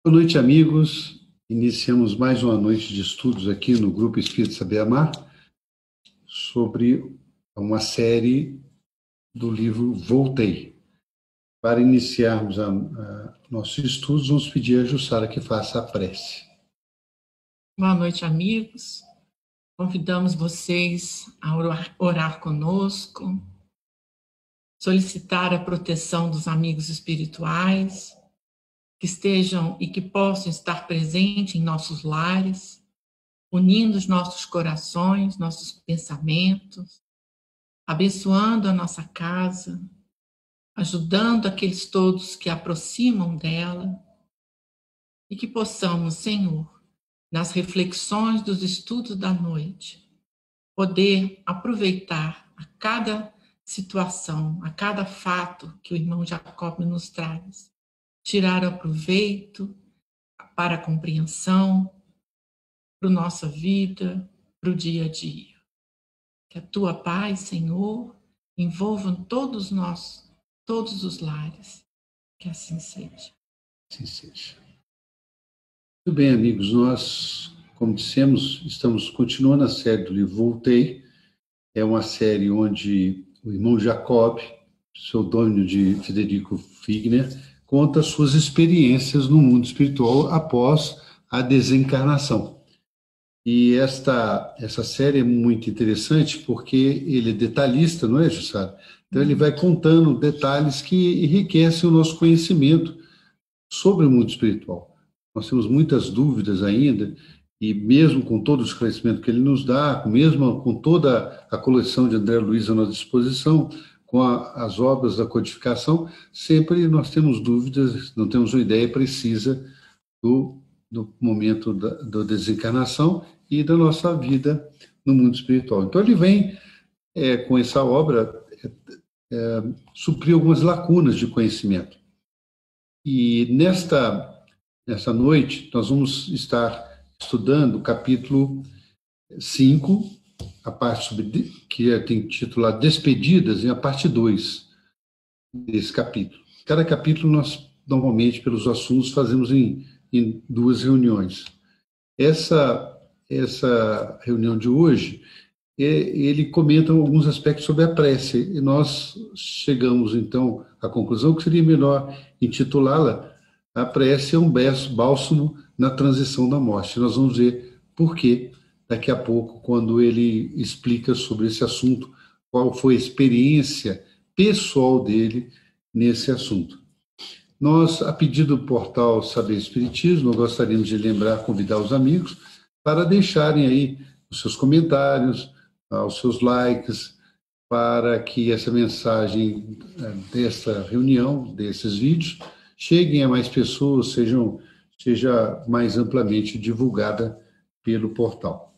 Boa noite, amigos. Iniciamos mais uma noite de estudos aqui no Grupo Espírito Saber Amar sobre uma série do livro Voltei. Para iniciarmos nossos estudos, vamos pedir a Jussara que faça a prece. Boa noite, amigos. Convidamos vocês a orar conosco, solicitar a proteção dos amigos espirituais, que estejam e que possam estar presentes em nossos lares, unindo os nossos corações, nossos pensamentos, abençoando a nossa casa, ajudando aqueles todos que aproximam dela, e que possamos, Senhor, nas reflexões dos estudos da noite, poder aproveitar a cada situação, a cada fato que o irmão Jacob nos traz, tirar o proveito para a compreensão, para a nossa vida, para o dia a dia. Que a tua paz, Senhor, envolva todos nós, todos os lares. Que assim seja. Assim seja. Muito bem, amigos. Nós, como dissemos, estamos continuando a série do livro Voltei. É uma série onde o irmão Jacob, pseudônimo de Federico Figner, conta suas experiências no mundo espiritual após a desencarnação. E essa série é muito interessante porque ele é detalhista, não é, Jussara? Então ele vai contando detalhes que enriquecem o nosso conhecimento sobre o mundo espiritual. Nós temos muitas dúvidas ainda, e mesmo com todo o esclarecimento que ele nos dá, mesmo com toda a coleção de André Luiz à nossa disposição, com as obras da codificação, sempre nós temos dúvidas, não temos uma ideia precisa do momento da desencarnação e da nossa vida no mundo espiritual. Então ele vem, com essa obra, suprir algumas lacunas de conhecimento. E nesta noite, nós vamos estar estudando o capítulo 5, a parte que tem titulado Despedidas, e a parte 2 desse capítulo. Cada capítulo nós, normalmente, pelos assuntos, fazemos em 2 reuniões. Essa reunião de hoje, ele comenta alguns aspectos sobre a prece, e nós chegamos, então, à conclusão que seria melhor intitulá-la A Prece é um Bálsamo na Transição da Morte. Nós vamos ver por quê daqui a pouco, quando ele explica sobre esse assunto, qual foi a experiência pessoal dele nesse assunto. Nós, a pedido do portal Saber Espiritismo, nós gostaríamos de convidar os amigos para deixarem aí os seus comentários, os seus likes, para que essa mensagem dessa reunião, desses vídeos, cheguem a mais pessoas, seja mais amplamente divulgada pelo portal.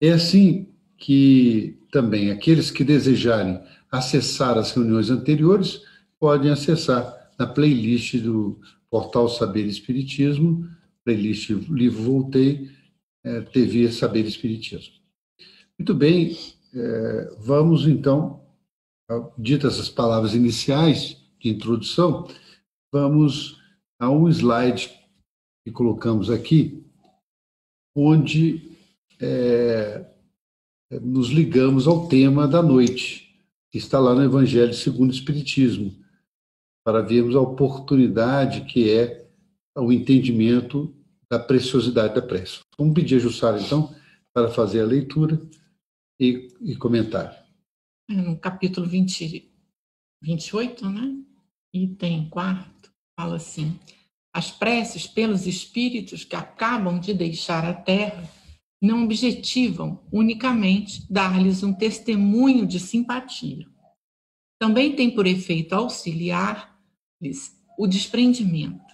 É assim que também aqueles que desejarem acessar as reuniões anteriores podem acessar na playlist do portal Saber Espiritismo, playlist Livro Voltei, TV Saber Espiritismo. Muito bem, vamos então, ditas as palavras iniciais de introdução, vamos a um slide que colocamos aqui, onde nos ligamos ao tema da noite, que está lá no Evangelho segundo o Espiritismo, para vermos a oportunidade que é o entendimento da preciosidade da prece. Vamos pedir a Jussara, então, para fazer a leitura e comentário. No capítulo 28, né? Item 4, fala assim: as preces pelos espíritos que acabam de deixar a Terra não objetivam unicamente dar-lhes um testemunho de simpatia. Também tem por efeito auxiliar-lhes o desprendimento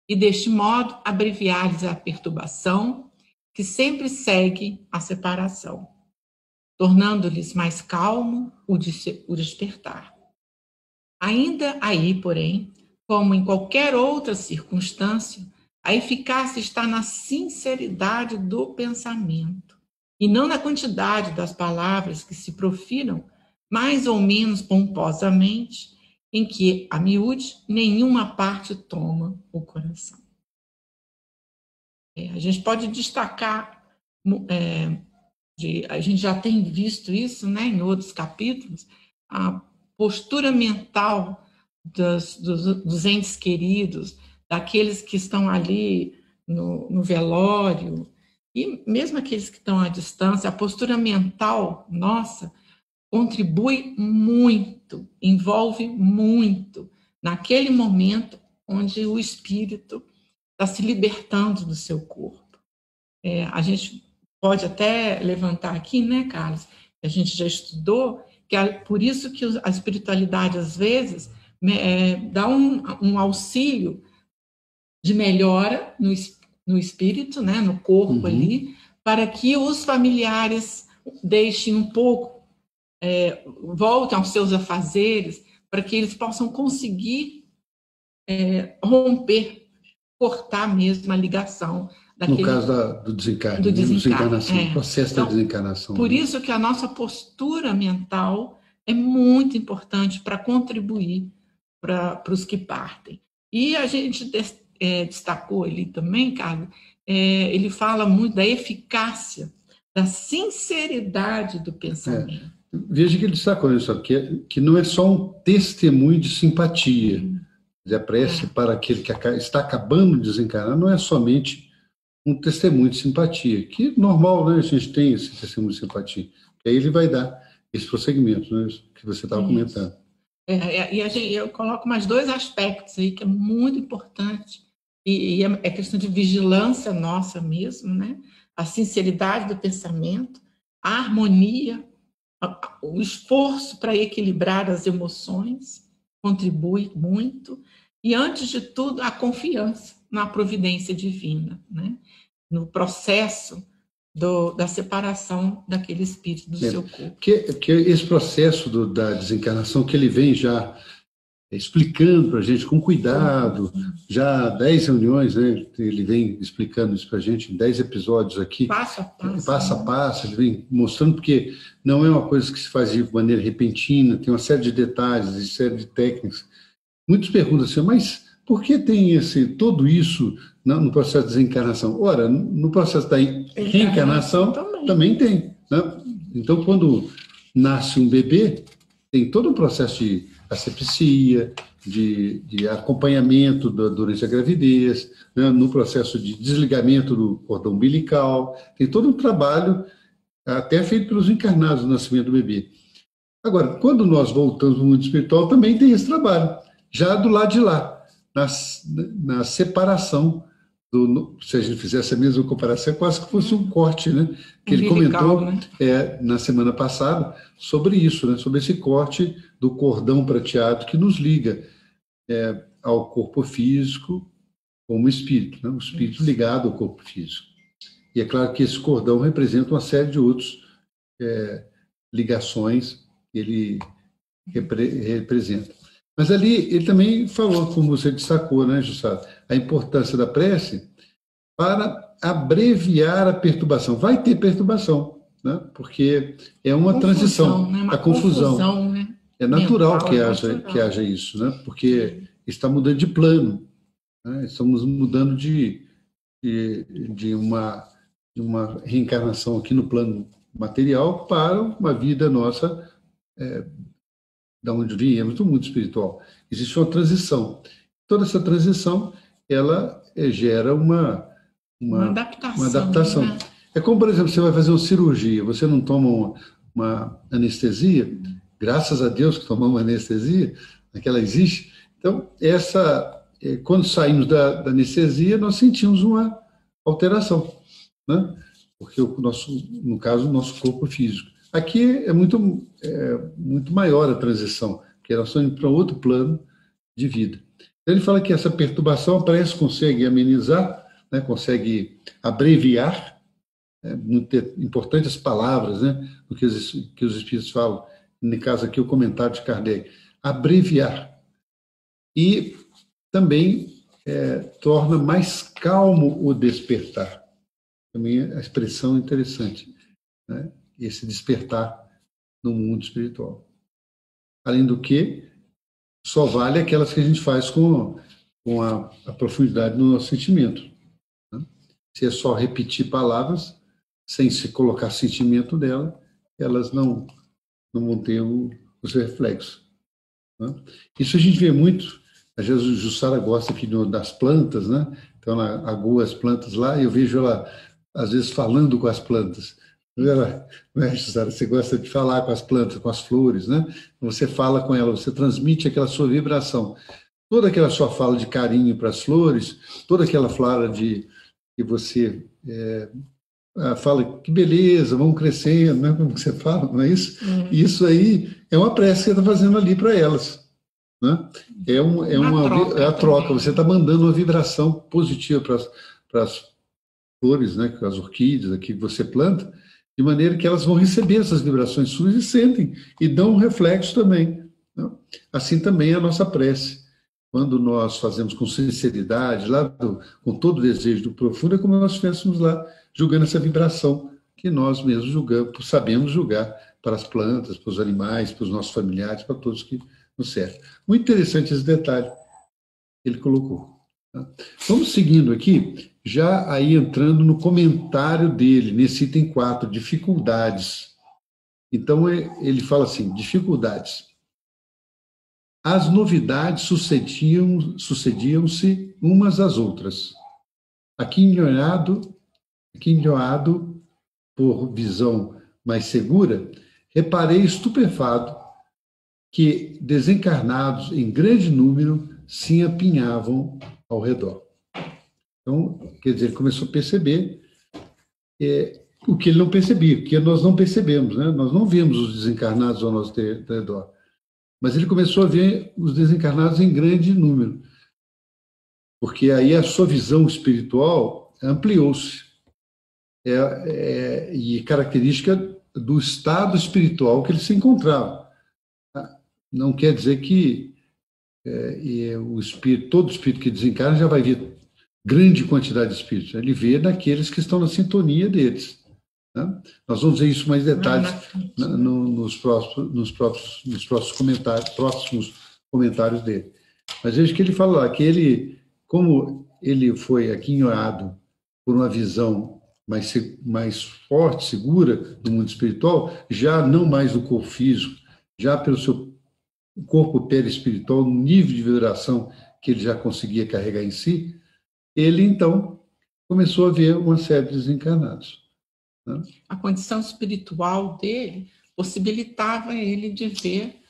e, deste modo, abreviar-lhes a perturbação que sempre segue a separação, tornando-lhes mais calmo o despertar. Ainda aí, porém, como em qualquer outra circunstância, a eficácia está na sinceridade do pensamento e não na quantidade das palavras que se profiram mais ou menos pomposamente, em que, a miúde, nenhuma parte toma o coração. A gente pode destacar, a gente já tem visto isso, né, em outros capítulos, a postura mental dos entes queridos, daqueles que estão ali no velório, e mesmo aqueles que estão à distância, a postura mental nossa contribui muito, envolve muito naquele momento onde o espírito está se libertando do seu corpo. A gente pode até levantar aqui, né, Carlos, que a gente já estudou, que é por isso que a espiritualidade, às vezes, dá um auxílio de melhora no espírito, né, no corpo ali, para que os familiares deixem um pouco, voltem aos seus afazeres, para que eles possam conseguir romper, cortar mesmo a ligação. No caso do desencarne, desencarnação, processo da desencarnação. Por isso que a nossa postura mental é muito importante para contribuir para os que partem. E a gente destacou ali também, Carlos, ele fala muito da eficácia, da sinceridade do pensamento. Veja que ele destacou isso, que não é só um testemunho de simpatia. A prece para aquele que está acabando de desencarnar não é somente um testemunho de simpatia, que é normal, né? A gente tem esse testemunho de simpatia, que aí ele vai dar esse prosseguimento, né? Que você estava comentando. E eu coloco mais 2 aspectos aí que é muito importante, e é questão de vigilância nossa mesmo, né? A sinceridade do pensamento, a harmonia, o esforço para equilibrar as emoções contribui muito, e antes de tudo a confiança na providência divina, né? No processo da separação daquele espírito do seu corpo. Que esse processo da desencarnação, que ele vem já explicando para a gente com cuidado, já 10 reuniões, né? Ele vem explicando isso para a gente em 10 episódios aqui. Passo a passo. Passo a passo, ele vem mostrando, porque não é uma coisa que se faz de maneira repentina, tem uma série de detalhes, uma série de técnicas. Muitos perguntam assim, mas por que tem tudo isso no processo de desencarnação? Ora, no processo da reencarnação também tem. Né? Então, quando nasce um bebê, tem todo um processo de asepsia, de acompanhamento durante a gravidez, né? No processo de desligamento do cordão umbilical, tem todo um trabalho até feito pelos encarnados no nascimento do bebê. Agora, quando nós voltamos ao mundo espiritual, também tem esse trabalho, já do lado de lá, na separação, se a gente fizesse a mesma comparação, é quase que fosse um corte, né? Que ele comentou, né? Na semana passada sobre isso, né? Sobre esse corte do cordão prateado que nos liga ao corpo físico como espírito, né? O espírito ligado ao corpo físico. E é claro que esse cordão representa uma série de outras ligações que ele representa. Mas ali ele também falou, como você destacou, né, Jussara, a importância da prece para abreviar a perturbação. Vai ter perturbação, né? Porque é uma transição, né? A confusão. Né? É natural que haja isso, né? Porque está mudando de plano, né? Estamos mudando de uma reencarnação aqui no plano material para uma vida nossa da onde viemos, do mundo espiritual. Existe uma transição. Toda essa transição, ela gera uma adaptação. Né? É como, por exemplo, você vai fazer uma cirurgia, você não toma uma anestesia, graças a Deus que tomamos anestesia, aquela existe. Então, quando saímos da anestesia, nós sentimos uma alteração, né? Porque no caso, o nosso corpo físico. Aqui é muito maior a transição, porque nós estamos indo para outro plano de vida. Ele fala que essa perturbação, a prece consegue amenizar, né, consegue abreviar, muito importante as palavras, né, do que os espíritos falam, no caso aqui o comentário de Kardec, abreviar. E também torna mais calmo o despertar. Também a expressão interessante, né? Esse despertar no mundo espiritual. Além do que, só vale aquelas que a gente faz com a profundidade no nosso sentimento, né? Se é só repetir palavras, sem se colocar sentimento dela, elas não vão ter os reflexos. Né? Isso a gente vê muito. Às vezes o Jussara gosta aqui das plantas, né? Então ela agua as plantas lá e eu vejo ela, às vezes, falando com as plantas. Ela, né, Jussara, você gosta de falar com as plantas, com as flores, né? Você fala com ela, você transmite aquela sua vibração. Toda aquela sua fala de carinho para as flores, toda aquela fala de que você fala, que beleza, vamos crescendo, né? Como você fala, não é isso? Isso aí é uma prece que você está fazendo ali para elas. Né? É a troca. Você está mandando uma vibração positiva para as flores, né? As orquídeas aqui que você planta, de maneira que elas vão receber essas vibrações suas e sentem, e dão um reflexo também. Né? Assim também é a nossa prece. Quando nós fazemos com sinceridade, com todo o desejo do profundo, é como nós estivéssemos lá julgando essa vibração que nós mesmos julgamos, sabemos julgar para as plantas, para os animais, para os nossos familiares, para todos que nos servem. Muito interessante esse detalhe que ele colocou. Tá? Vamos seguindo aqui, já aí entrando no comentário dele, nesse item 4, dificuldades. Então, ele fala assim, dificuldades. As novidades sucediam-se umas às outras. Aquinhoado por visão mais segura, reparei estupefado que desencarnados em grande número se apinhavam ao redor. Então, quer dizer, ele começou a perceber o que ele não percebia, o que nós não percebemos, né? Nós não vemos os desencarnados ao nosso redor. Mas ele começou a ver os desencarnados em grande número, porque aí a sua visão espiritual ampliou-se. E característica do estado espiritual que ele se encontrava. Não quer dizer que todo espírito que desencarna já vai ver grande quantidade de espíritos. Ele vê naqueles que estão na sintonia deles. Né? Nós vamos ver isso mais detalhes nos próximos comentários dele. Mas veja que ele fala lá, que ele, como ele foi aquinhoado por uma visão mais forte, segura do mundo espiritual, já não mais do corpo físico, já pelo seu corpo perispiritual, no nível de vibração que ele já conseguia carregar em si, ele então começou a ver uma série de desencarnados. A condição espiritual dele possibilitava ele de ver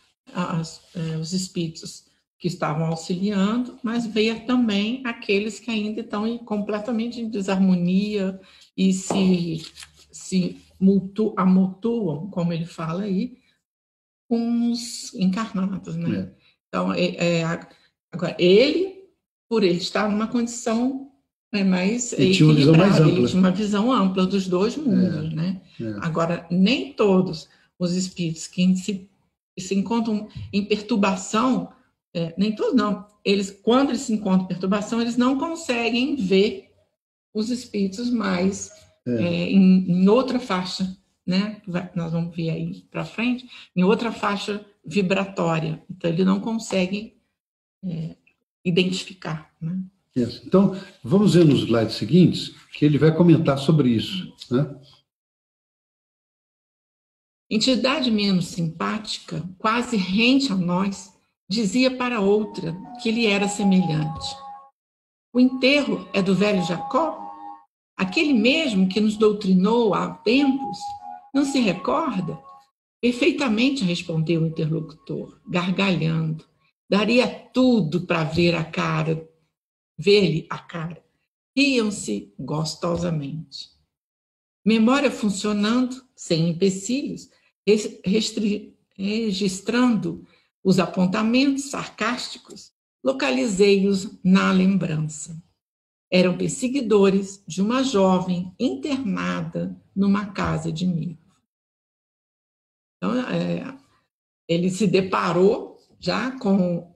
os espíritos que estavam auxiliando, mas ver também aqueles que ainda estão completamente em desarmonia e se amutuam, como ele fala aí, com os encarnados, né? Então, agora, por ele estar numa condição mais equilibrada, ele tinha uma visão ampla dos dois mundos, né? Agora, nem todos os espíritos que se encontram em perturbação, nem todos não, quando eles se encontram em perturbação, eles não conseguem ver os espíritos mais em outra faixa, né? Nós vamos ver aí para frente, em outra faixa vibratória. Então, ele não consegue identificar, né? Então, vamos ver nos slides seguintes que ele vai comentar sobre isso. Né? Entidade menos simpática, quase rente a nós, dizia para outra que lhe era semelhante. O enterro é do velho Jacó? Aquele mesmo que nos doutrinou há tempos? Não se recorda? Perfeitamente, respondeu o interlocutor, gargalhando. Daria tudo para ver-lhe a cara. Riam-se gostosamente. Memória funcionando, sem empecilhos, registrando os apontamentos sarcásticos, localizei-os na lembrança. Eram perseguidores de uma jovem internada numa casa de Nico. Então, ele se deparou já com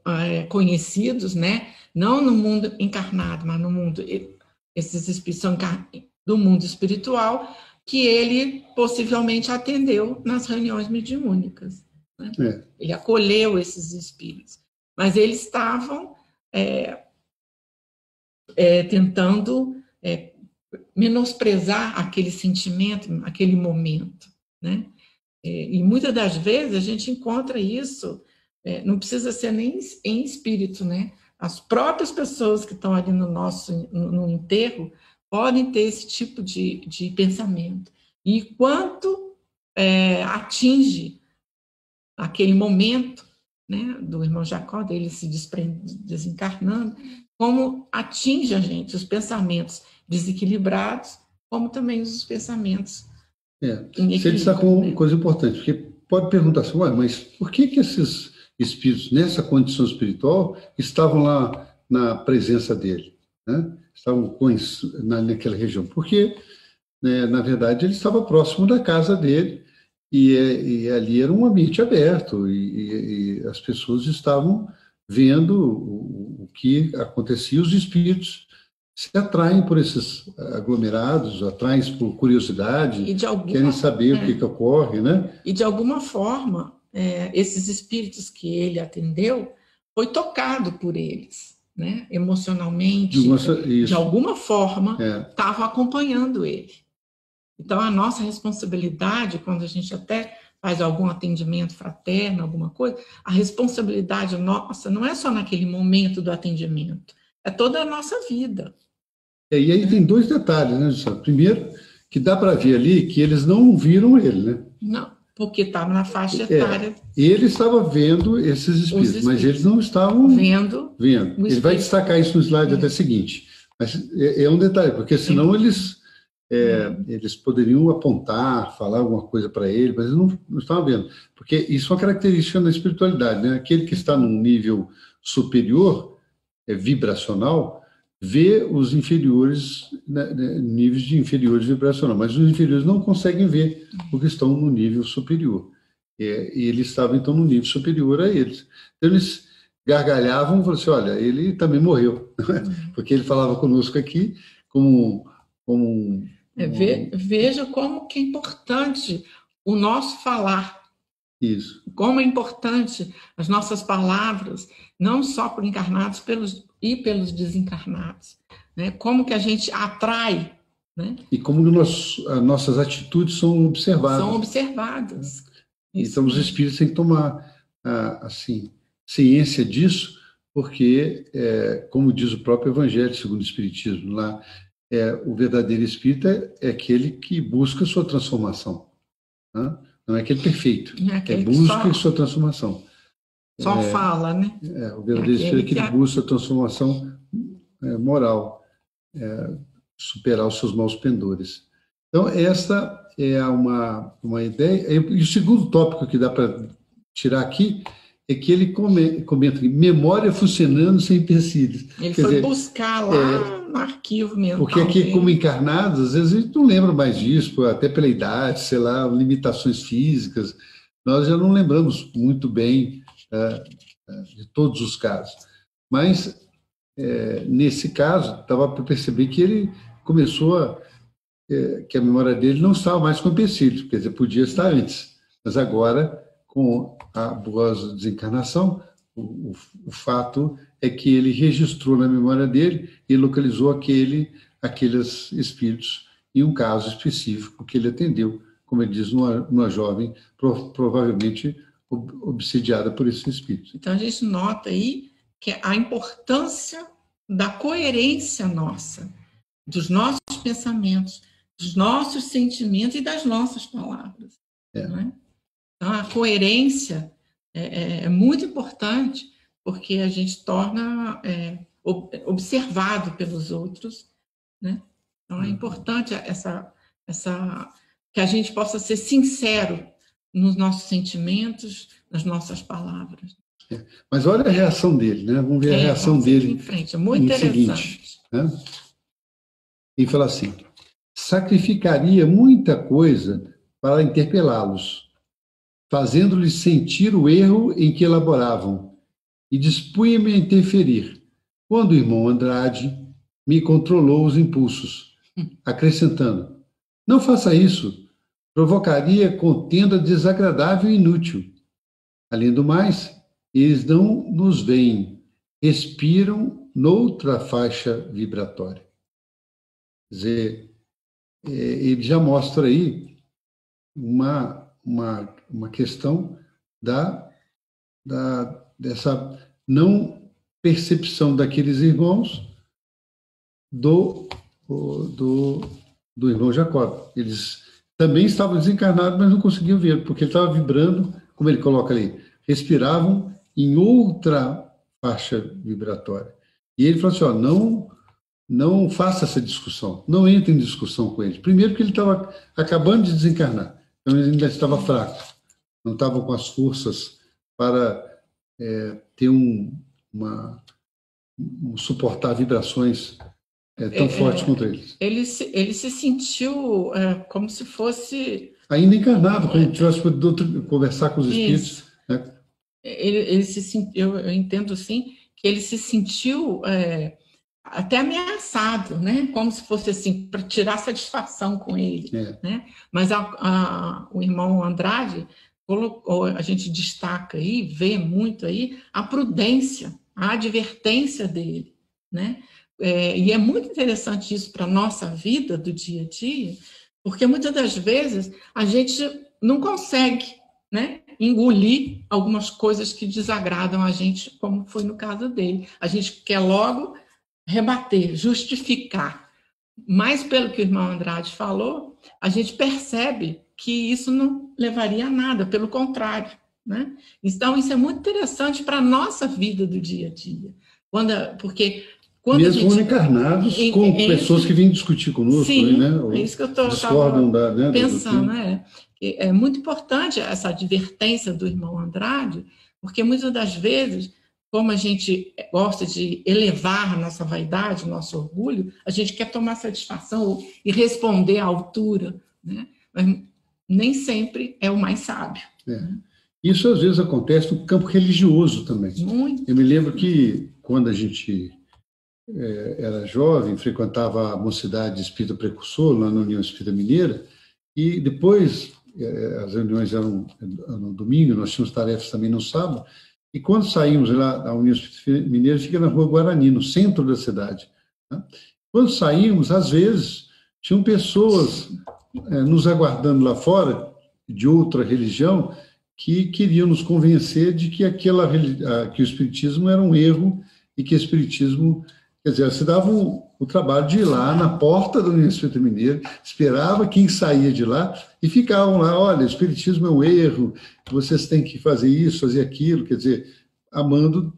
conhecidos, né? Não no mundo encarnado, mas no mundo, esses espíritos são do mundo espiritual, que ele possivelmente atendeu nas reuniões mediúnicas. Né? Ele acolheu esses espíritos, mas eles estavam tentando menosprezar aquele sentimento, aquele momento, né? E muitas das vezes a gente encontra isso, não precisa ser nem em espírito, né? As próprias pessoas que estão ali no enterro podem ter esse tipo de pensamento. E quanto atinge aquele momento, né, do irmão Jacó, dele se desencarnando, como atinge a gente os pensamentos desequilibrados, como também os pensamentos Você destacou uma coisa importante, porque pode perguntar assim, ué, mas por que esses espíritos, nessa condição espiritual, estavam lá na presença dele, né? Estavam naquela região? Porque, né, na verdade, ele estava próximo da casa dele, e ali era um ambiente aberto, e as pessoas estavam vendo o que acontecia, os espíritos se atraem por esses aglomerados, atraem por curiosidade, querem saber o que ocorre, né? E de alguma forma, esses espíritos que ele atendeu foi tocado por eles, né? Emocionalmente, de alguma forma, estavam acompanhando ele. Então, a nossa responsabilidade, quando a gente até faz algum atendimento fraterno, alguma coisa, a responsabilidade nossa não é só naquele momento do atendimento, é toda a nossa vida. E aí tem dois detalhes, né, Gisela? Primeiro, que dá para ver ali que eles não viram ele, né? Não, porque estava na faixa etária. Ele estava vendo esses espíritos, mas eles não estavam vendo. Ele vai destacar isso no slide até seguinte. Mas é um detalhe, porque senão eles poderiam apontar, falar alguma coisa para ele, mas eles não estavam vendo. Porque isso é uma característica da espiritualidade, né? Aquele que está num nível superior, vibracional, vê os inferiores, né, níveis de inferiores vibracional, mas os inferiores não conseguem ver porque estão no nível superior. E ele estava, então, no nível superior a eles. Então, eles gargalhavam e falavam assim, olha, ele também morreu, porque ele falava conosco aqui como Veja como que é importante o nosso falar. Isso. Como é importante as nossas palavras, não só por encarnados e pelos desencarnados. Né? Como que a gente atrai. Né? E como nossas atitudes são observadas. São observadas. Então, os espíritos têm que tomar, assim, ciência disso, porque, como diz o próprio Evangelho, segundo o Espiritismo, lá, o verdadeiro espírita é aquele que busca a sua transformação. Né? Não é aquele perfeito, busca a sua transformação. Só fala, né? O verdadeiro espírito é aquele que busca a transformação moral, superar os seus maus pendores. Então, essa é uma ideia. E o segundo tópico que dá para tirar aqui é que ele comenta que memória funcionando sem empecilhos. Ele foi buscar lá no arquivo mental. Porque aqui, como encarnados, às vezes a gente não lembra mais disso, até pela idade, sei lá, limitações físicas. Nós já não lembramos muito bem de todos os casos. Mas, nesse caso, dava para perceber que ele começou que a memória dele não estava mais com empecilhos, quer dizer, podia estar antes. Mas agora, com a boa desencarnação, o fato é que ele registrou na memória dele e localizou aqueles espíritos em um caso específico que ele atendeu, como ele diz, numa jovem, provavelmente obsidiada por esse espírito. Então, a gente nota aí que a importância da coerência nossa, dos nossos pensamentos, dos nossos sentimentos e das nossas palavras. Né? Então, a coerência é muito importante, porque a gente torna observado pelos outros. Né? Então, é importante que a gente possa ser sincero nos nossos sentimentos, nas nossas palavras. Mas olha a reação dele, né? Vamos ver a reação dele em frente. É muito interessante. Seguinte, né? Ele fala assim: sacrificaria muita coisa para interpelá-los, fazendo-lhes sentir o erro em que elaboravam, e dispunha-me a interferir, quando o irmão Andrade me controlou os impulsos, acrescentando: não faça isso, provocaria contenda desagradável e inútil. Além do mais, eles não nos veem, respiram noutra faixa vibratória. Quer dizer, ele já mostra aí uma questão dessa não percepção daqueles irmãos do irmão Jacó. Eles também estavam desencarnados, mas não conseguiam ver, porque ele estava vibrando, como ele coloca ali, respiravam em outra faixa vibratória. E ele falou assim, não faça essa discussão, não entre em discussão com ele. Primeiro porque ele estava acabando de desencarnar, então ele ainda estava fraco, não estava com as forças para ter suportar vibrações tão fortes quanto eles. Ele se sentiu como se fosse... Ainda encarnado, como se tivesse podido conversar com os espíritos. Né? Eu entendo, assim, que ele se sentiu até ameaçado, né? Como se fosse assim, para tirar satisfação com ele. Né? Mas o irmão Andrade colocou, a gente destaca aí, vê muito aí, a prudência, a advertência dele, né? E é muito interessante isso para a nossa vida do dia a dia, porque muitas das vezes a gente não consegue, né, engolir algumas coisas que desagradam a gente, como foi no caso dele. A gente quer logo rebater, justificar. Mas, pelo que o irmão Andrade falou, a gente percebe que isso não levaria a nada, pelo contrário. Né? Então, isso é muito interessante para a nossa vida do dia a dia. Porque quando mesmo encarnados, com pessoas que vêm discutir conosco. Sim, né? É isso que eu estou pensando. É muito importante essa advertência do irmão Andrade, porque muitas das vezes, como a gente gosta de elevar a nossa vaidade, nosso orgulho, a gente quer tomar satisfação e responder à altura, né? Mas nem sempre é o mais sábio. Né? Isso às vezes acontece no campo religioso também. Muito. Eu me lembro que quando a gente era jovem, frequentava a Mocidade Espírita Precursor, lá na União Espírita Mineira, e depois as reuniões eram no domingo, nós tínhamos tarefas também no sábado, e quando saímos lá da União Espírita Mineira, fica na Rua Guarani, no centro da cidade. Né? Quando saímos, às vezes, tinham pessoas nos aguardando lá fora, de outra religião, que queriam nos convencer de que que o Espiritismo era um erro e que o Espiritismo... Quer dizer, se davam o trabalho de ir lá na porta da União Espírita Mineira, esperava quem saía de lá e ficavam lá, olha, o Espiritismo é um erro, vocês têm que fazer isso, fazer aquilo, quer dizer, amando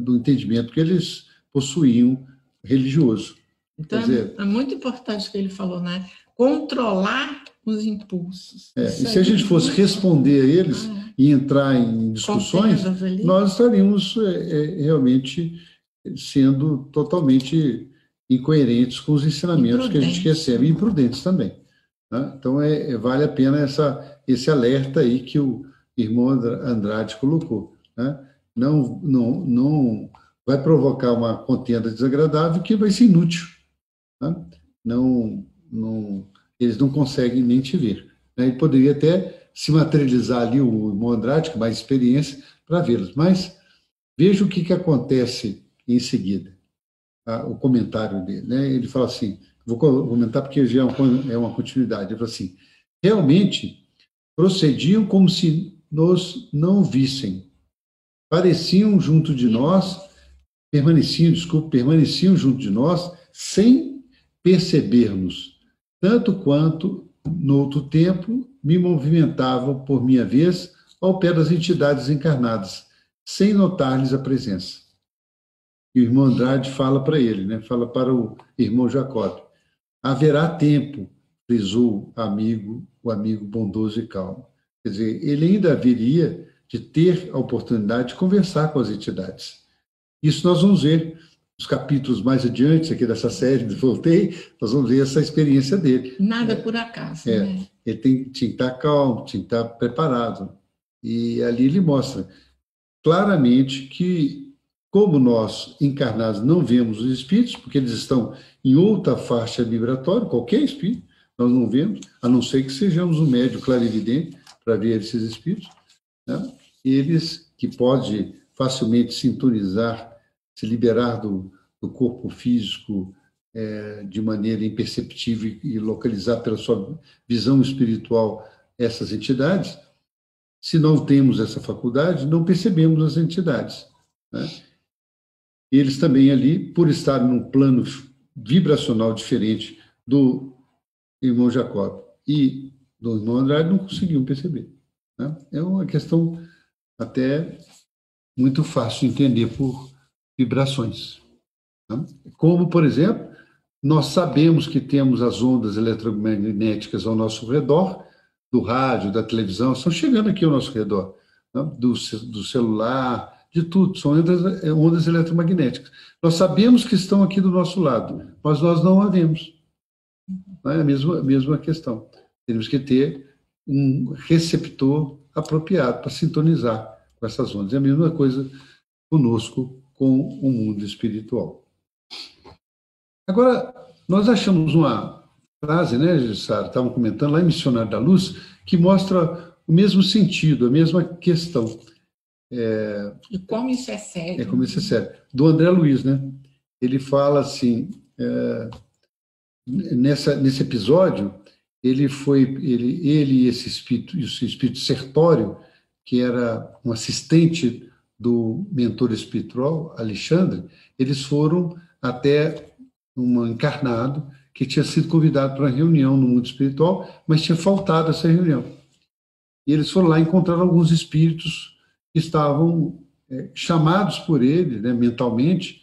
do entendimento que eles possuíam religioso. Então, é muito importante o que ele falou, né? Controlar os impulsos. E se a gente fosse responder a eles e entrar em discussões, nós estaríamos realmente sendo totalmente incoerentes com os ensinamentos que a gente recebe, e imprudentes também. Né? Então, vale a pena esse alerta aí que o irmão Andrade colocou. Né? Não vai provocar uma contenda desagradável que vai ser inútil. Né? Eles não conseguem nem te ver. Né? Ele poderia até se materializar ali, o irmão Andrade, com mais experiência, para vê-los. Mas veja o que acontece em seguida, o comentário dele. Né? Ele fala assim, vou comentar porque já é uma continuidade, ele fala assim, realmente procediam como se nos não vissem, permaneciam junto de nós, junto de nós, sem percebermos, tanto quanto, no outro tempo, me movimentavam, por minha vez, ao pé das entidades encarnadas, sem notar-lhes a presença. E o irmão Andrade fala para ele, né? Fala para o irmão Jacob. Haverá tempo, frisou o amigo bondoso e calmo. Quer dizer, ele ainda haveria de ter a oportunidade de conversar com as entidades. Isso nós vamos ver nos capítulos mais adiante aqui dessa série do Voltei, nós vamos ver essa experiência dele. Nada por acaso, né? Ele tinha que estar calmo, tinha que estar preparado. E ali ele mostra claramente que, como nós, encarnados, não vemos os espíritos, porque eles estão em outra faixa vibratória, qualquer espírito, nós não vemos, a não ser que sejamos um médium clarividente para ver esses espíritos, né? Eles que podem facilmente sintonizar, se liberar do corpo físico de maneira imperceptível e localizar pela sua visão espiritual essas entidades. Se não temos essa faculdade, não percebemos as entidades, né? Eles também ali, por estar num plano vibracional diferente do irmão Jacob e do irmão Andrade, não conseguiam perceber, né? É uma questão até muito fácil de entender por vibrações, né? Como, por exemplo, nós sabemos que temos as ondas eletromagnéticas ao nosso redor, do rádio, da televisão, estão chegando aqui ao nosso redor, né? Do celular, de tudo, são ondas eletromagnéticas. Nós sabemos que estão aqui do nosso lado, mas nós não a vemos. Não é a mesma questão. Temos que ter um receptor apropriado para sintonizar com essas ondas. É a mesma coisa conosco, com o mundo espiritual. Agora, nós achamos uma frase, né, Sara, estavam comentando lá em Missionário da Luz, que mostra o mesmo sentido, a mesma questão. E como isso é sério. Como isso é sério. Do André Luiz, né? Ele fala assim, nesse episódio, ele e esse espírito Sertório, que era um assistente do mentor espiritual, Alexandre, eles foram até um encarnado que tinha sido convidado para uma reunião no mundo espiritual, mas tinha faltado essa reunião. E eles foram lá e encontraram alguns espíritos que estavam chamados por ele, né, mentalmente,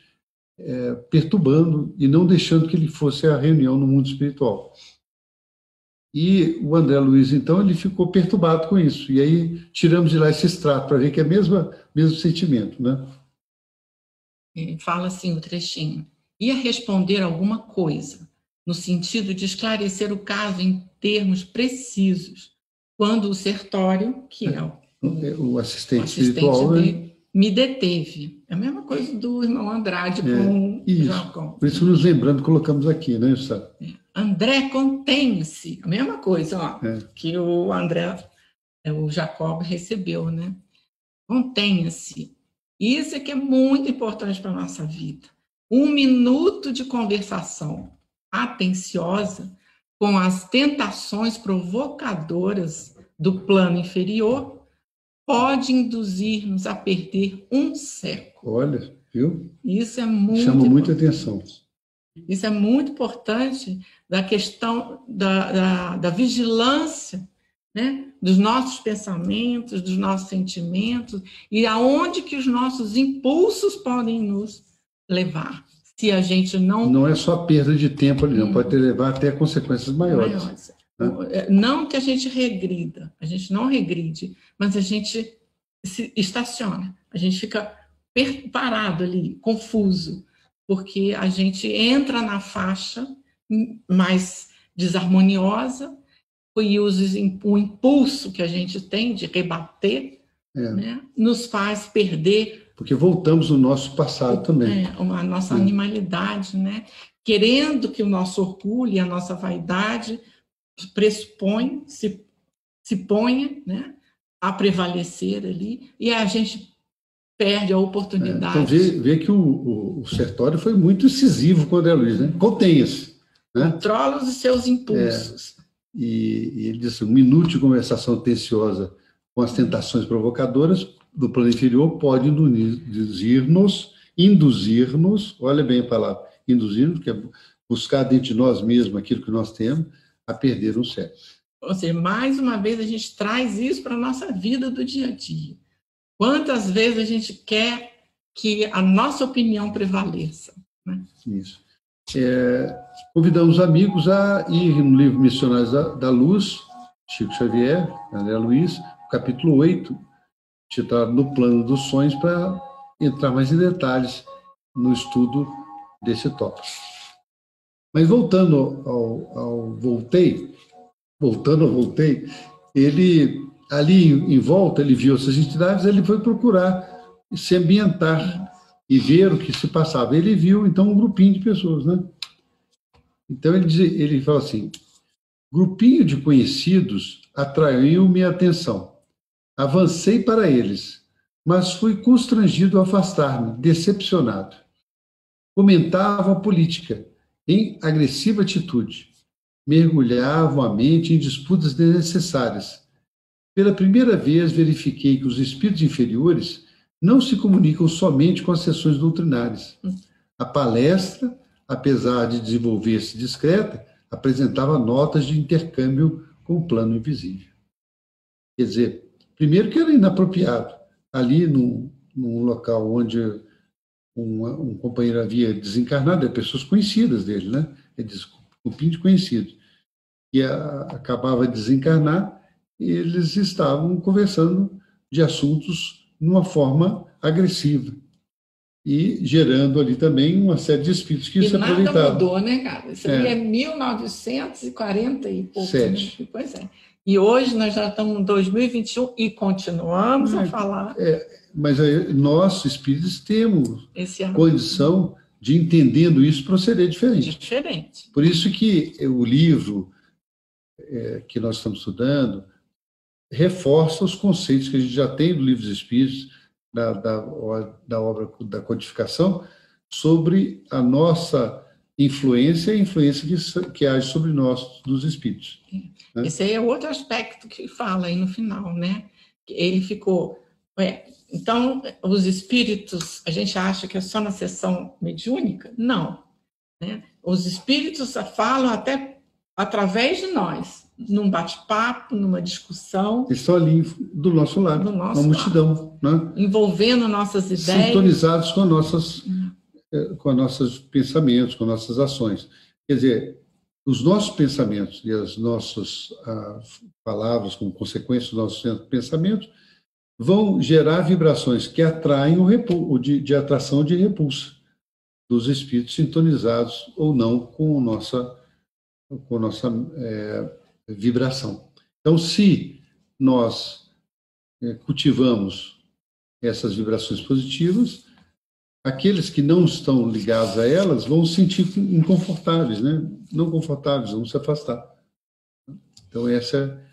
perturbando e não deixando que ele fosse à reunião no mundo espiritual. E o André Luiz, então, ele ficou perturbado com isso. E aí tiramos de lá esse extrato para ver que é o mesmo sentimento, né? Ele fala assim, o trechinho: ia responder alguma coisa, no sentido de esclarecer o caso em termos precisos, quando o Sertório, que é o assistente espiritual, dele, me deteve. É a mesma coisa do irmão Andrade com o Jacó. Por isso, nos lembrando, colocamos aqui, né, Sara? André, contenha-se. A mesma coisa, ó, que o André, o Jacob recebeu, né? Contenha-se. Isso é que é muito importante para a nossa vida. 1 minuto de conversação atenciosa com as tentações provocadoras do plano inferior pode induzir-nos a perder um século. Olha, viu? Isso é muito Chama muita atenção. Isso é muito importante da questão da vigilância, né? Dos nossos pensamentos, dos nossos sentimentos e aonde que os nossos impulsos podem nos levar. Se a gente não... Não é só perda de tempo ali, não. Pode levar até consequências maiores. Né? Não que a gente regrida, a gente não regride, mas a gente se estaciona, a gente fica parado ali, confuso, porque a gente entra na faixa mais desarmoniosa e o impulso que a gente tem de rebater, né, nos faz perder... Porque voltamos no nosso passado também. A nossa animalidade, né? Querendo que o nosso orgulho e a nossa vaidade se ponha, né, a prevalecer ali, e a gente perde a oportunidade. Então, vê que o Sertório foi muito incisivo com o André Luiz, né? Contenha-se. Né? Controla os seus impulsos. E ele disse: 1 minuto de conversação atenciosa com as tentações provocadoras do plano inferior pode induzir-nos, olha bem a palavra, induzir-nos, que é buscar dentro de nós mesmos aquilo que nós temos, a perder um século. Ou seja, mais uma vez a gente traz isso para a nossa vida do dia a dia. Quantas vezes a gente quer que a nossa opinião prevaleça? Né? Isso. Convidamos amigos a ir no livro Missionários da Luz, Chico Xavier, André Luiz, capítulo 8, titulado No Plano dos Sonhos, para entrar mais em detalhes no estudo desse tópico. Mas voltando ao Voltei, ele, ali em volta, ele viu essas entidades, ele foi procurar se ambientar e ver o que se passava. Ele viu, então, um grupinho de pessoas, né? Então, ele fala assim: grupinho de conhecidos atraiu minha atenção. Avancei para eles, mas fui constrangido a afastar-me, decepcionado. Comentavam a política em agressiva atitude, mergulhavam a mente em disputas desnecessárias. Pela primeira vez, verifiquei que os espíritos inferiores não se comunicam somente com as sessões doutrinárias. A palestra, apesar de desenvolver-se discreta, apresentava notas de intercâmbio com o plano invisível. Quer dizer, primeiro que era inapropriado. Ali, num local onde um companheiro havia desencarnado, pessoas conhecidas dele, né? Grupinho de conhecidos, que acabava de desencarnar, e eles estavam conversando de assuntos numa forma agressiva e gerando ali também uma série de espíritos que se aproveitavam. E nada mudou, né, cara? Isso aí é 1940 e pouco. Né? Pois é. E hoje nós já estamos em 2021 e continuamos a falar. Mas nós, espíritos, temos condição de, entendendo isso, proceder diferente. Diferente. Por isso que o livro que nós estamos estudando reforça os conceitos que a gente já tem do Livro dos Espíritos, da obra da codificação, sobre a nossa influência e a influência que age sobre nós, dos espíritos. Né? Esse aí é outro aspecto que fala aí no final, né? Ele ficou... então, os espíritos, a gente acha que é só na sessão mediúnica? Não. Né? Os espíritos falam até através de nós, num bate-papo, numa discussão. Estão ali do nosso lado, uma multidão. Né? Envolvendo nossas ideias. Sintonizados com nossos pensamentos, com nossas ações. Quer dizer, os nossos pensamentos e as nossas palavras, como consequência dos nossos pensamentos, vão gerar vibrações que atraem de atração ou de repulsa dos espíritos sintonizados ou não com nossa vibração. Então, se nós cultivamos essas vibrações positivas, aqueles que não estão ligados a elas vão se sentir inconfortáveis, né? Não confortáveis, vão se afastar. Então, essa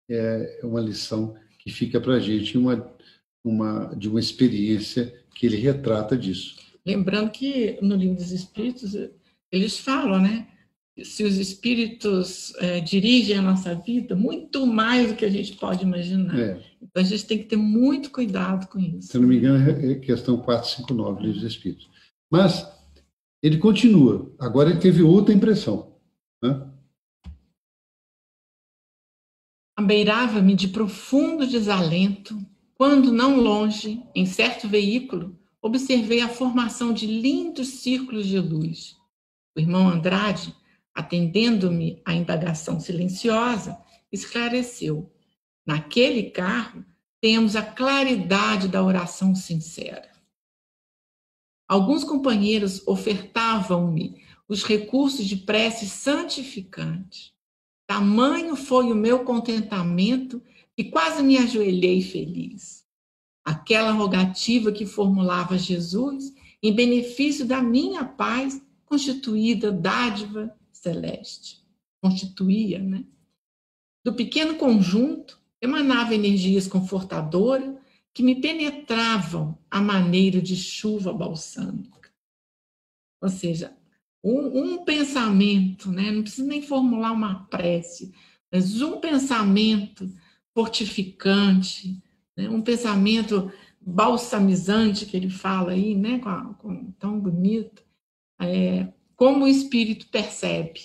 é uma lição que fica para a gente de uma experiência que ele retrata disso. Lembrando que no Livro dos Espíritos, eles falam, né? Se os espíritos dirigem a nossa vida, muito mais do que a gente pode imaginar. Então, a gente tem que ter muito cuidado com isso. Se eu não me engano, é questão 459, Livro dos Espíritos. Mas ele continua. Agora ele teve outra impressão. Né? Abeirava-me de profundo desalento, quando, não longe, em certo veículo, observei a formação de lindos círculos de luz. O irmão Andrade, atendendo-me à indagação silenciosa, esclareceu. Naquele carro, temos a claridade da oração sincera. Alguns companheiros ofertavam-me os recursos de prece santificante. Tamanho foi o meu contentamento que quase me ajoelhei feliz. Aquela rogativa que formulava Jesus em benefício da minha paz, constituída dádiva celeste. Constituía, né? Do pequeno conjunto emanava energias confortadoras que me penetravam à maneira de chuva balsâmica. Ou seja, um pensamento, né? Não precisa nem formular uma prece, mas um pensamento fortificante, né? Um pensamento balsamizante que ele fala aí, né? Tão bonito. Como o espírito percebe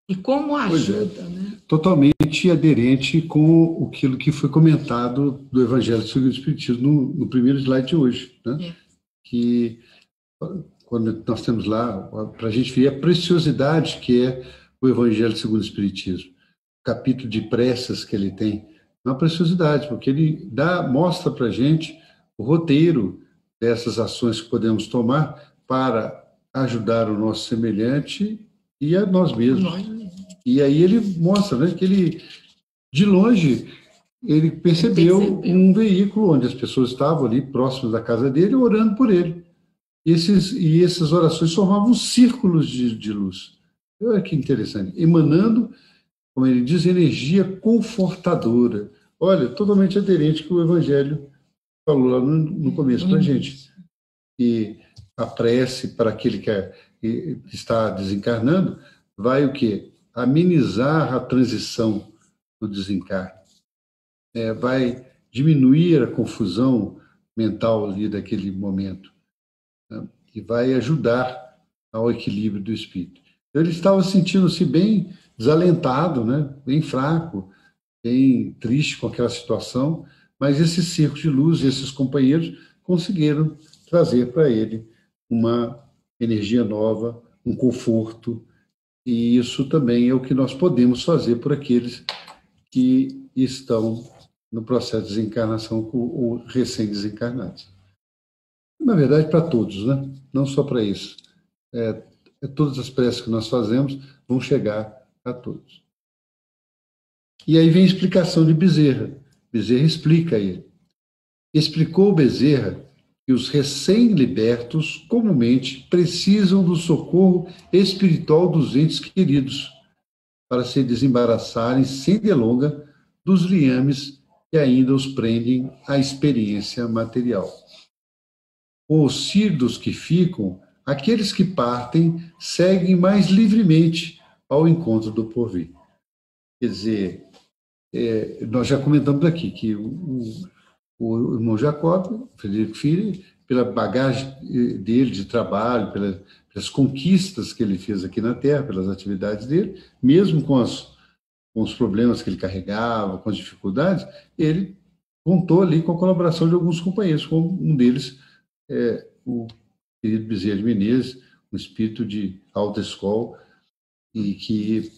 e como ajuda. Né? Totalmente aderente com aquilo que foi comentado do Evangelho segundo o Espiritismo no primeiro slide de hoje. Né? Que quando nós temos lá, para a gente ver a preciosidade que é o Evangelho segundo o Espiritismo. O capítulo de preces que ele tem, é uma preciosidade, porque ele mostra para a gente o roteiro dessas ações que podemos tomar para ajudar o nosso semelhante e a nós mesmos. E aí ele mostra, né, que ele, de longe, ele percebeu um veículo onde as pessoas estavam ali próximas da casa dele orando por ele. E essas orações formavam círculos de luz. Olha que interessante. Emanando, como ele diz, energia confortadora. Olha, totalmente aderente com o Evangelho falou lá no começo para a gente. E a prece para aquele que está desencarnando, vai o quê? Amenizar a transição do desencarne. Vai diminuir a confusão mental ali daquele momento, né? E vai ajudar ao equilíbrio do espírito. Então, ele estava sentindo-se bem desalentado, né? Bem fraco, bem triste com aquela situação, mas esse círculo de luz, esses companheiros, conseguiram trazer para ele uma energia nova, um conforto, e isso também é o que nós podemos fazer por aqueles que estão no processo de desencarnação ou recém-desencarnados. Na verdade, para todos, né? Não só para isso. Todas as preces que nós fazemos vão chegar a todos. E aí vem a explicação de Bezerra. Bezerra explica ele. Explicou Bezerra que os recém-libertos comumente precisam do socorro espiritual dos entes queridos para se desembaraçarem sem delonga dos liames que ainda os prendem à experiência material. Os dos que ficam, aqueles que partem seguem mais livremente ao encontro do porvir. Quer dizer, nós já comentamos aqui que o irmão Jacob, Frederico Filho, pela bagagem dele de trabalho, pelas conquistas que ele fez aqui na Terra, pelas atividades dele, mesmo com os problemas que ele carregava, com as dificuldades, ele contou ali com a colaboração de alguns companheiros, como um deles, o querido Bezerra de Menezes, um espírito de alta escola e que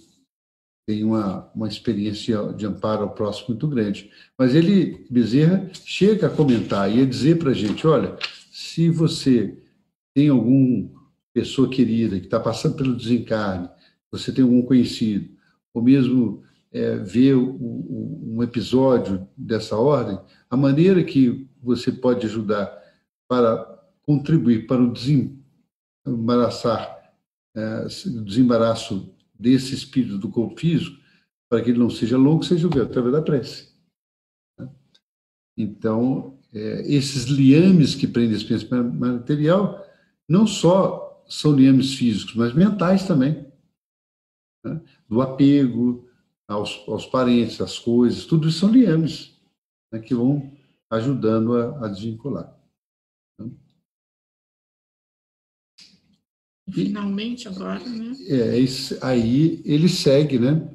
tem uma experiência de amparo ao próximo muito grande. Mas Bezerra, chega a comentar e a dizer para a gente, olha, se você tem alguma pessoa querida que está passando pelo desencarne, você tem algum conhecido, ou mesmo vê um episódio dessa ordem, a maneira que você pode ajudar para contribuir para o desembaraço desse espírito do corpo físico, para que ele não seja longo, seja o através da prece. Então, esses liames que prendem a experiência material não só são liames físicos, mas mentais também, né? Do apego aos parentes, às coisas, tudo isso são liames, né, que vão ajudando a desvincular. E finalmente agora, né? Aí ele segue, né?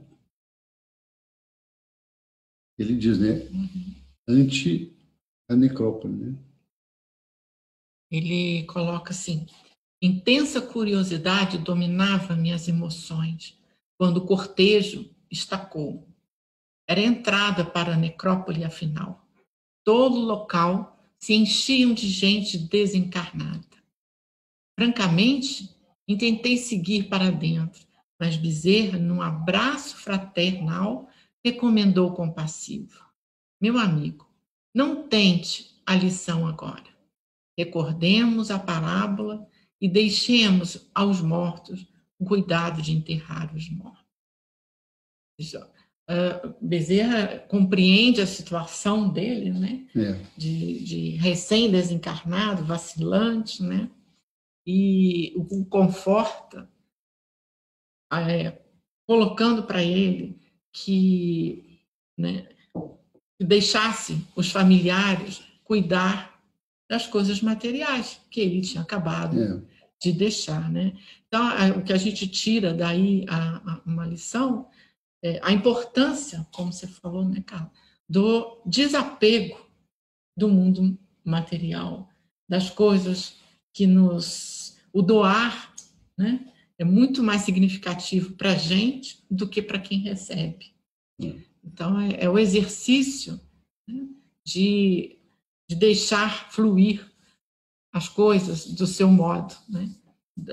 Ele diz, né? Ante a necrópole, né? Ele coloca assim: intensa curiosidade dominava minhas emoções quando o cortejo estacou. Era a entrada para a necrópole, afinal. Todo o local se enchiam de gente desencarnada. Francamente, intentei seguir para dentro, mas Bezerra, num abraço fraternal, recomendou compassivo: meu amigo, não tente a lição agora. Recordemos a parábola e deixemos aos mortos o cuidado de enterrar os mortos. Bezerra compreende a situação dele, né? De recém-desencarnado, vacilante, né? E o conforta, colocando para ele que, né, deixasse os familiares cuidar das coisas materiais que ele tinha acabado de deixar, né? Então, o que a gente tira daí, uma lição, a importância, como você falou, né, Carla, do desapego do mundo material, das coisas que o doar, né, é muito mais significativo para a gente do que para quem recebe. Então, é o exercício, né, de deixar fluir as coisas do seu modo, né,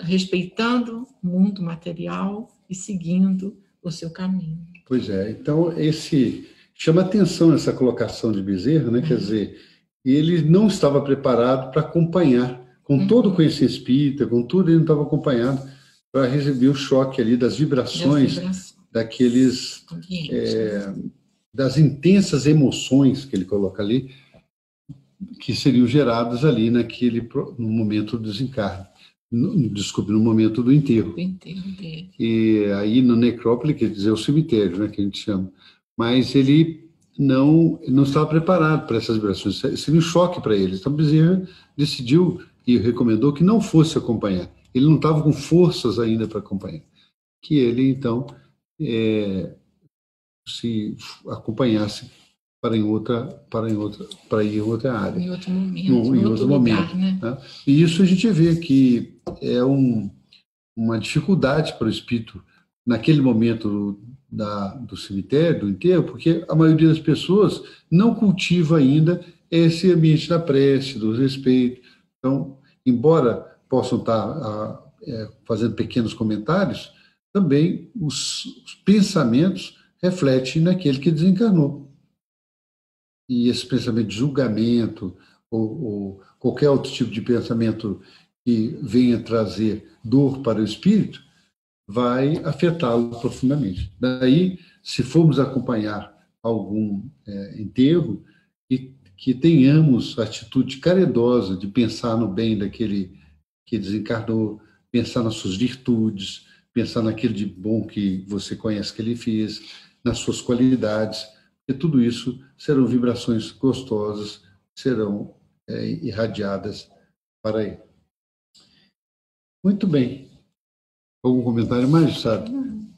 respeitando o mundo material e seguindo o seu caminho. Pois é, então chama atenção essa colocação de Bezerra, né? Quer dizer, ele não estava preparado para acompanhar, com todo o conhecimento espírita, com tudo, ele não estava acompanhado para receber o choque ali das vibrações, daqueles, das intensas emoções que ele coloca ali, que seriam geradas ali no momento do desencarne. desculpe, no momento do enterro. Do enterro dele. E aí no necrópole, quer dizer, o cemitério, né, que a gente chama. Mas ele não estava preparado para essas vibrações. Seria um choque para ele. Então Bezerra decidiu e recomendou que não fosse acompanhar. Ele não estava com forças ainda para acompanhar. Que ele, então, se acompanhasse para ir em outra área. Em outro momento, em outro lugar, momento, né? Tá? E isso a gente vê que é uma dificuldade para o espírito naquele momento do cemitério, do enterro, porque a maioria das pessoas não cultiva ainda esse ambiente da prece, do respeito. Então, embora possam estar fazendo pequenos comentários, também os pensamentos refletem naquele que desencarnou. E esse pensamento de julgamento ou qualquer outro tipo de pensamento que venha trazer dor para o espírito vai afetá-lo profundamente. Daí, se formos acompanhar algum enterro, que tenhamos a atitude caridosa de pensar no bem daquele que desencarnou, pensar nas suas virtudes, pensar naquele de bom que você conhece que ele fez, nas suas qualidades, e tudo isso serão vibrações gostosas, serão irradiadas para ele. Muito bem. Algum comentário mais, sabe?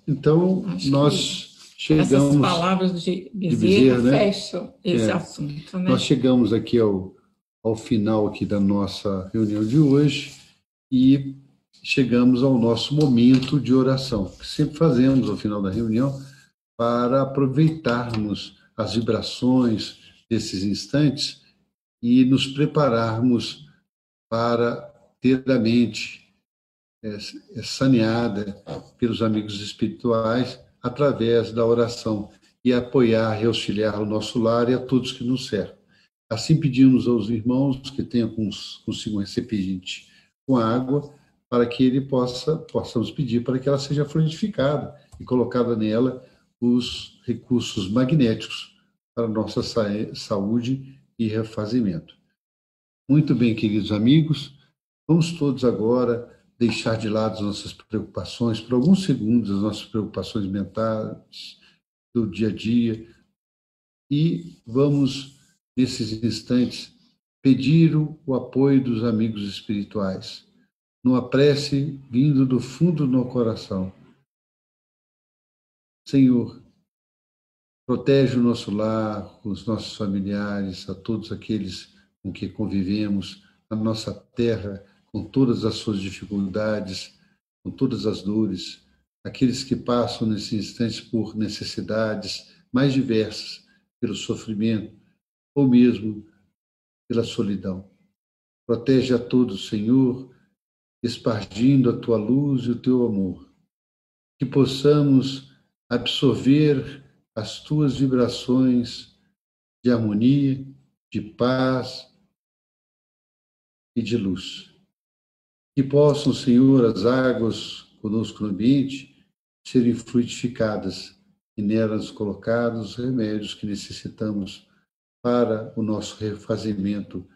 Então, nós chegamos... Essas palavras de Bezerra, né? Fecham esse assunto, né? Nós chegamos aqui ao final aqui da nossa reunião de hoje e chegamos ao nosso momento de oração, que sempre fazemos ao final da reunião para aproveitarmos as vibrações desses instantes e nos prepararmos para ter a mente saneada pelos amigos espirituais através da oração e apoiar e auxiliar o nosso lar e a todos que nos cercam. Assim pedimos aos irmãos que tenham consigo um recipiente com água para que ele possamos pedir para que ela seja fluidificada e colocada nela os recursos magnéticos para a nossa saúde e refazimento. Muito bem, queridos amigos, vamos todos agora deixar de lado as nossas preocupações, por alguns segundos, as nossas preocupações mentais do dia a dia, e vamos, nesses instantes, pedir o apoio dos amigos espirituais, numa prece vindo do fundo do meu coração. Senhor, protege o nosso lar, os nossos familiares, a todos aqueles com que convivemos, a nossa terra, com todas as suas dificuldades, com todas as dores, aqueles que passam nesses instantes por necessidades mais diversas, pelo sofrimento ou mesmo pela solidão. Protege a todos, Senhor, espargindo a tua luz e o teu amor, que possamos absorver as tuas vibrações de harmonia, de paz e de luz. Que possam, Senhor, as águas conosco no ambiente serem fluidificadas e nelas colocados os remédios que necessitamos para o nosso refazimento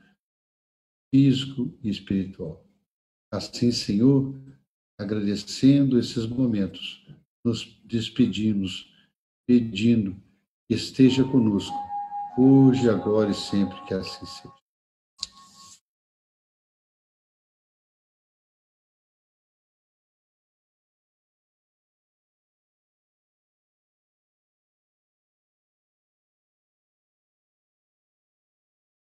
físico e espiritual. Assim, Senhor, agradecendo esses momentos, nos despedimos, pedindo que esteja conosco, hoje, agora e sempre que assim seja.